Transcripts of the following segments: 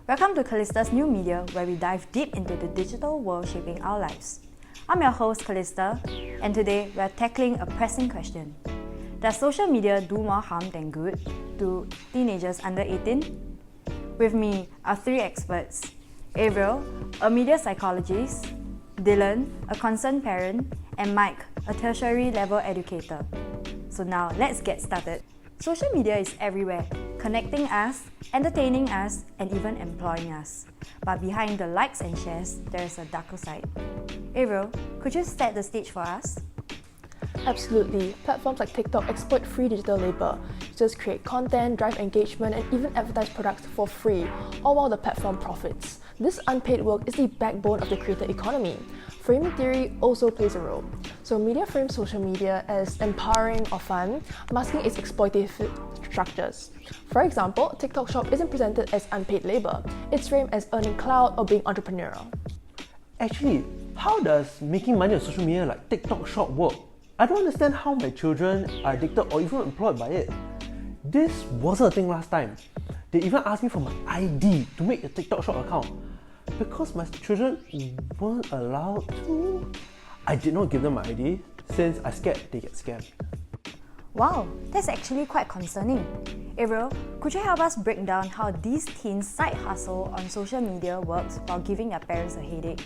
Welcome to Callista's new media, where we dive deep into the digital world shaping our lives. I'm your host, Callista, and today we're tackling a pressing question. Does social media do more harm than good to teenagers under 18? With me are three experts: Averil, a media psychologist; Dylan, a concerned parent; and Mike, a tertiary level educator. So now let's get started. Social media is everywhere, connecting us, entertaining us, and even employing us. But behind the likes and shares, there is a darker side. Averil, could you set the stage for us? Absolutely. Platforms like TikTok exploit free digital labor. Users create content, drive engagement, and even advertise products for free, all while the platform profits. This unpaid work is the backbone of the creator economy. Framing theory also plays a role. So media frames social media as empowering or fun, masking its exploitative structures. For example, TikTok Shop isn't presented as unpaid labor. It's framed as earning clout or being entrepreneurial. Actually, how does making money on social media like TikTok Shop work? I don't understand how my children are addicted or even employed by it. This wasn't a thing last time. They even asked me for my ID to make a TikTok Shop account. Because my children weren't allowed to, I did not give them my ID since I scared they get scammed. Wow, that's actually quite concerning. Averil, could you help us break down how these teens' side hustle on social media works while giving their parents a headache?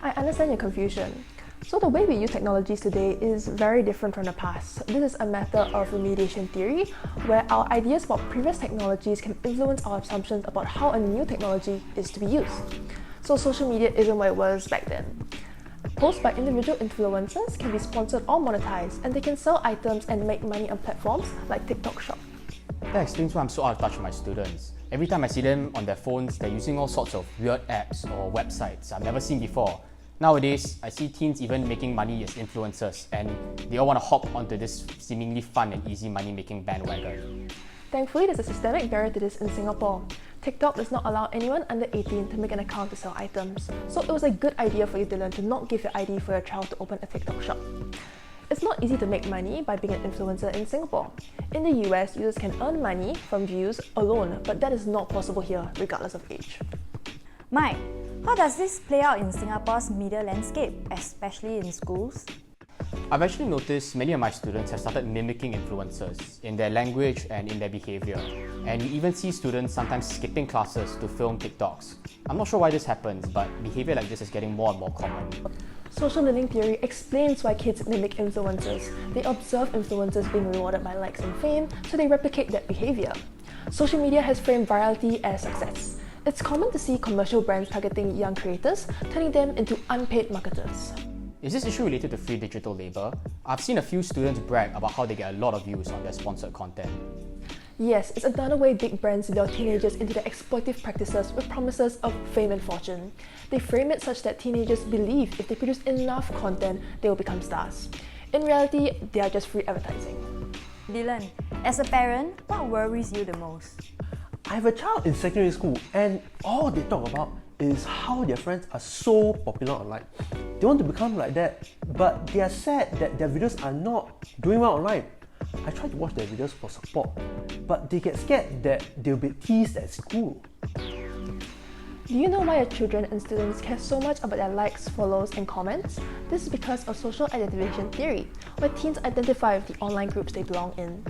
I understand your confusion. So the way we use technologies today is very different from the past. This is a matter of remediation theory, where our ideas about previous technologies can influence our assumptions about how a new technology is to be used. So social media isn't what it was back then. Posts by individual influencers can be sponsored or monetized, and they can sell items and make money on platforms like TikTok Shop. That explains why I'm so out of touch with my students. Every time I see them on their phones, they're using all sorts of weird apps or websites I've never seen before. Nowadays, I see teens even making money as influencers, and they all want to hop onto this seemingly fun and easy money-making bandwagon. Thankfully, there's a systemic barrier to this in Singapore. TikTok does not allow anyone under 18 to make an account to sell items. So it was a good idea for you, Dylan, to not give your ID for your child to open a TikTok shop. It's not easy to make money by being an influencer in Singapore. In the US, users can earn money from views alone, but that is not possible here, regardless of age. Mike, how does this play out in Singapore's media landscape, especially in schools? I've actually noticed many of my students have started mimicking influencers in their language and in their behavior. And you even see students sometimes skipping classes to film TikToks. I'm not sure why this happens, but behavior like this is getting more and more common. Social learning theory explains why kids mimic influencers. They observe influencers being rewarded by likes and fame, so they replicate that behavior. Social media has framed virality as success. It's common to see commercial brands targeting young creators, turning them into unpaid marketers. Is this issue related to free digital labor? I've seen a few students brag about how they get a lot of views on their sponsored content. Yes, it's another way big brands lure teenagers into their exploitive practices with promises of fame and fortune. They frame it such that teenagers believe if they produce enough content, they will become stars. In reality, they are just free advertising. Dylan, as a parent, what worries you the most? I have a child in secondary school and all they talk about is how their friends are so popular online. They want to become like that, but they are sad that their videos are not doing well online. I try to watch their videos for support, but they get scared that they'll be teased at school. Do you know why your children and students care so much about their likes, follows, and comments? This is because of social identification theory, where teens identify with the online groups they belong in.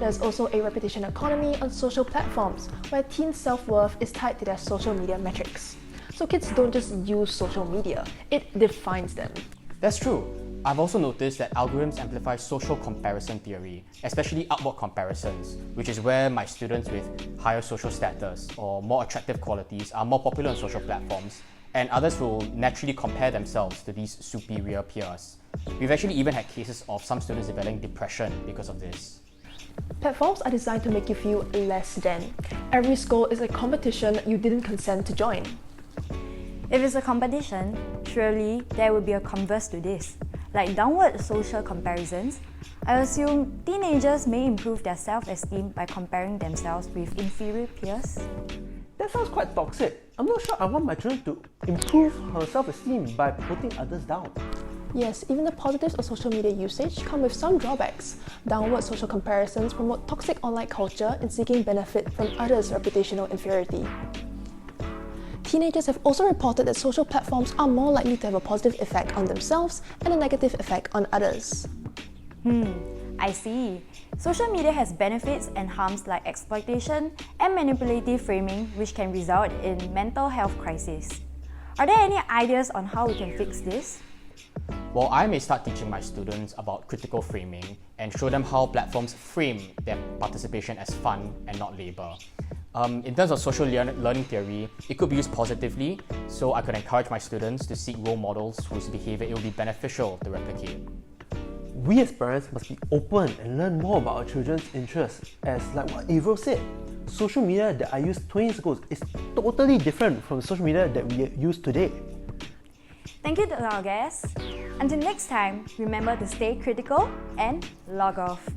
There's also a reputation economy on social platforms, where teens' self-worth is tied to their social media metrics. So kids don't just use social media, it defines them. That's true. I've also noticed that algorithms amplify social comparison theory, especially upward comparisons, which is where my students with higher social status or more attractive qualities are more popular on social platforms, and others will naturally compare themselves to these superior peers. We've actually even had cases of some students developing depression because of this. Platforms are designed to make you feel less than. Every score is a competition you didn't consent to join. If it's a competition, surely there will be a converse to this. Like downward social comparisons, I assume teenagers may improve their self-esteem by comparing themselves with inferior peers. That sounds quite toxic. I'm not sure I want my children to improve her self-esteem by putting others down. Yes, even the positives of social media usage come with some drawbacks. Downward social comparisons promote toxic online culture and seeking benefit from others' reputational inferiority. Teenagers have also reported that social platforms are more likely to have a positive effect on themselves and a negative effect on others. I see. Social media has benefits and harms like exploitation and manipulative framing, which can result in mental health crises. Are there any ideas on how we can fix this? Well, I may start teaching my students about critical framing and show them how platforms frame their participation as fun and not labor. In terms of social learning theory, it could be used positively, so I could encourage my students to seek role models whose behavior it will be beneficial to replicate. We as parents must be open and learn more about our children's interests, as like what Averil said. Social media that I used 20 years ago is totally different from social media that we use today. Thank you to our guests. Until next time, remember to stay critical and log off.